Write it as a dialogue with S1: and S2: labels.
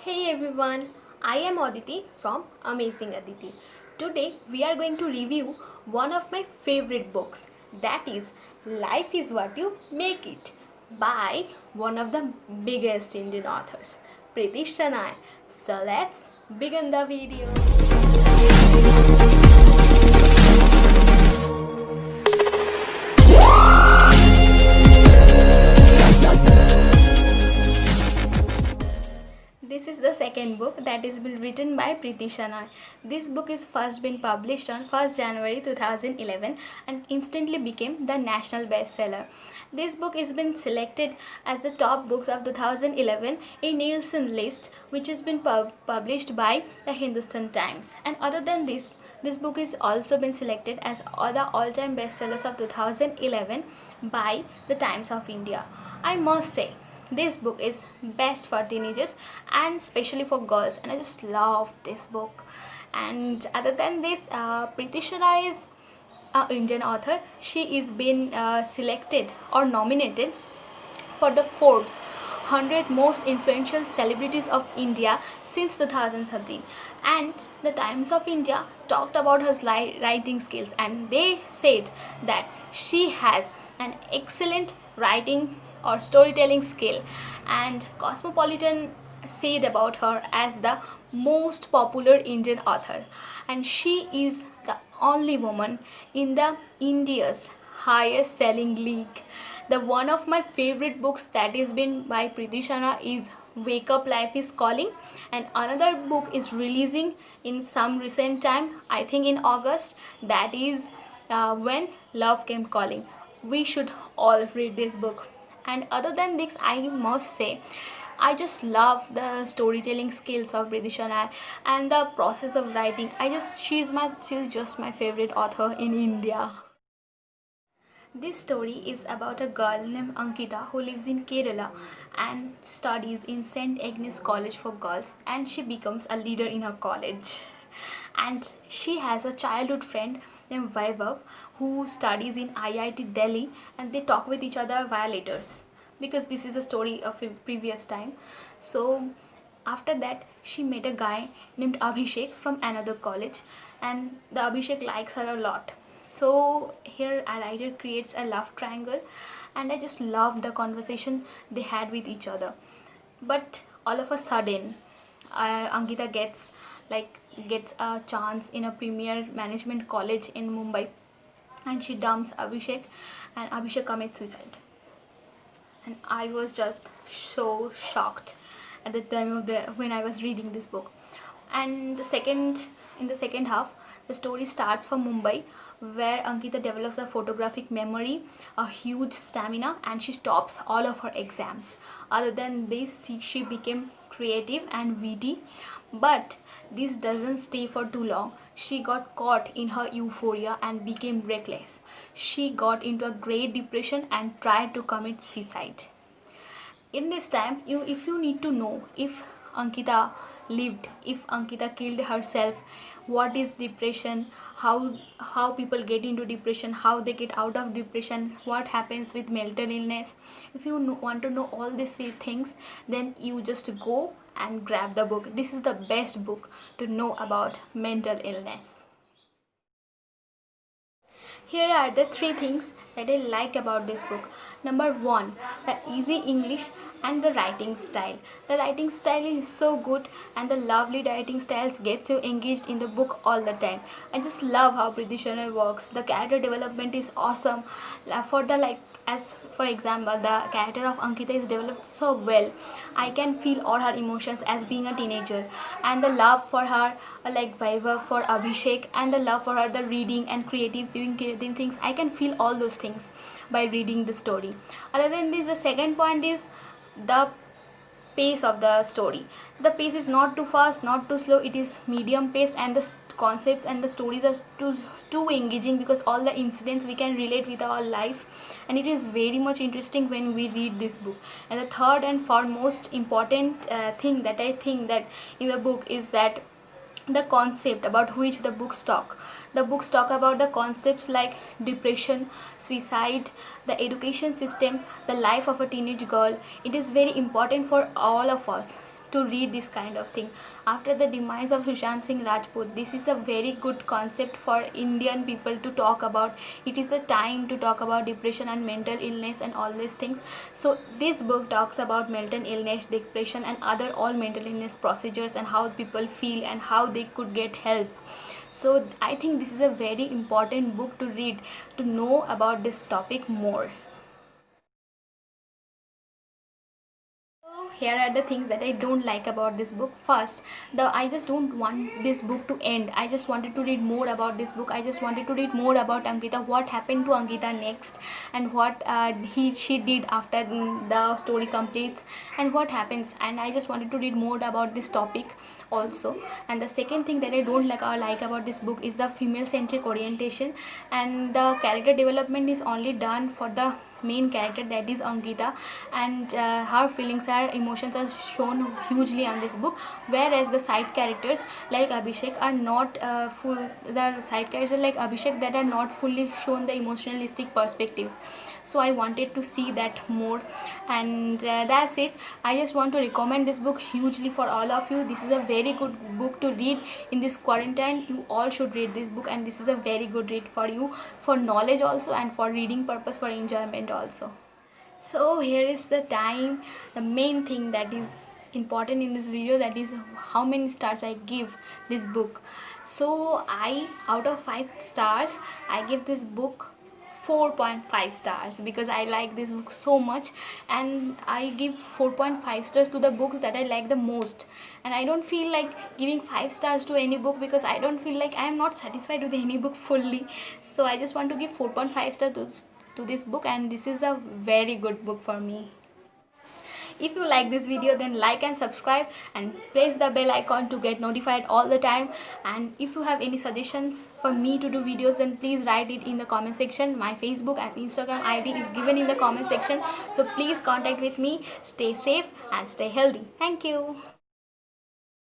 S1: Hey everyone, I am Aditi from Amazing Aditi. Today we are going to review one of my favorite books, that is Life is What You Make It by one of the biggest Indian authors, Pritish Sanai. So let's begin the video. This is the second book that is been written by Preeti Shanai. This book is first been published on 1st January 2011 and instantly became the national bestseller. This book has been selected as the top books of 2011 in Nielsen list, which has been published by the Hindustan Times. And other than this book is also been selected as other all-time bestsellers of 2011 by the Times of India. I must say, this book is best for teenagers and especially for girls, and I just love this book. And other than this, Preeti Shanai is an Indian author. She is been selected or nominated for the Forbes 100 most influential celebrities of India since 2013, and the Times of India talked about her writing skills, and they said that she has an excellent writing or storytelling skill, and Cosmopolitan said about her as the most popular Indian author, and she is the only woman in the India's highest selling league. The one of my favorite books that is been by Preeti Shanai is Wake Up Life is Calling, and another book is releasing in some recent time, I think in August, that is When Love Came Calling. We should all read this book. And other than this, I must say I just love the storytelling skills of Preeti Shanai and the process of writing. She's just my favorite author in India. This story is about a girl named Ankita who lives in Kerala and studies in St. Agnes College for Girls, and she becomes a leader in her college. And she has a childhood friend named Vaibhav who studies in IIT Delhi, and they talk with each other via letters because this is a story of a previous time. So after that, she met a guy named Abhishek from another college, and the Abhishek likes her a lot. So here a writer creates a love triangle, and I just love the conversation they had with each other. But all of a sudden, Ankita gets a chance in a premier management college in Mumbai, and she dumps Abhishek, and Abhishek commits suicide. And I was just so shocked at the time of the when I was reading this book. And in the second half, the story starts from Mumbai, where Ankita develops a photographic memory, a huge stamina, and she tops all of her exams. Other than this, she became creative and witty, but this doesn't stay for too long. She got caught in her euphoria and became reckless. She got into a great depression and tried to commit suicide. In this time, if you need to know if Ankita lived, if Ankita killed herself, what is depression, how people get into depression, how they get out of depression, what happens with mental illness, if you want to know all these things, then you just go and grab the book. This is the best book to know about mental illness. Here are the three things that I like about this book. Number one, the easy English and the writing style. The writing style is so good, and the lovely writing styles gets you engaged in the book all the time. I just love how Preeti Shanai works. The character development is awesome. For the as for example, the character of Ankita is developed so well. I can feel all her emotions as being a teenager, and the love for her, like Vaibhav for Abhishek, and the love for her, the reading and doing creative things. I can feel all those things by reading the story. Other than this, the second point is the pace of the story. The pace is not too fast, not too slow. It is medium pace, and the concepts and the stories are too engaging because all the incidents we can relate with our life, and it is very much interesting when we read this book. And the third and foremost important thing that I think that in the book is that the concept about which the books talk. The books talk about the concepts like depression, suicide, the education system, the life of a teenage girl. It is very important for all of us to read this kind of thing. After the demise of Sushant Singh Rajput, this is a very good concept for Indian people to talk about. It is a time to talk about depression and mental illness and all these things. So this book talks about mental illness, depression and other all mental illness procedures and how people feel and how they could get help. So I think this is a very important book to read to know about this topic more. Here are the things that I don't like about this book. First, I just don't want this book to end. I just wanted to read more about this book. I just wanted to read more about Ankita, what happened to Ankita next, and what she did after the story completes, and what happens. And I just wanted to read more about this topic also. And the second thing that I don't like about this book is the female centric orientation, and the character development is only done for the main character, that is Ankita, and her feelings, her emotions are shown hugely on this book, whereas the side characters like Abhishek are not the side characters like Abhishek that are not fully shown the emotionalistic perspectives. So I wanted to see that more, and that's it. I just want to recommend this book hugely for all of you. This is a very good book to read in this quarantine. You all should read this book, and this is a very good read for you, for knowledge also, and for reading purpose, for enjoyment also. So here is the time, the main thing that is important in this video, that is how many stars I give this book. So I, out of 5 stars, I give this book 4.5 stars because I like this book so much, and I give 4.5 stars to the books that I like the most. And I don't feel like giving 5 stars to any book because I don't feel like I am not satisfied with any book fully. So I just want to give 4.5 stars to this book, and this is a very good book for me. If you like this video, then like and subscribe and press the bell icon to get notified all the time. And if you have any suggestions for me to do videos, then please write it in the comment section. My Facebook and Instagram ID is given in the comment section, so please contact with me. Stay safe and stay healthy. Thank you.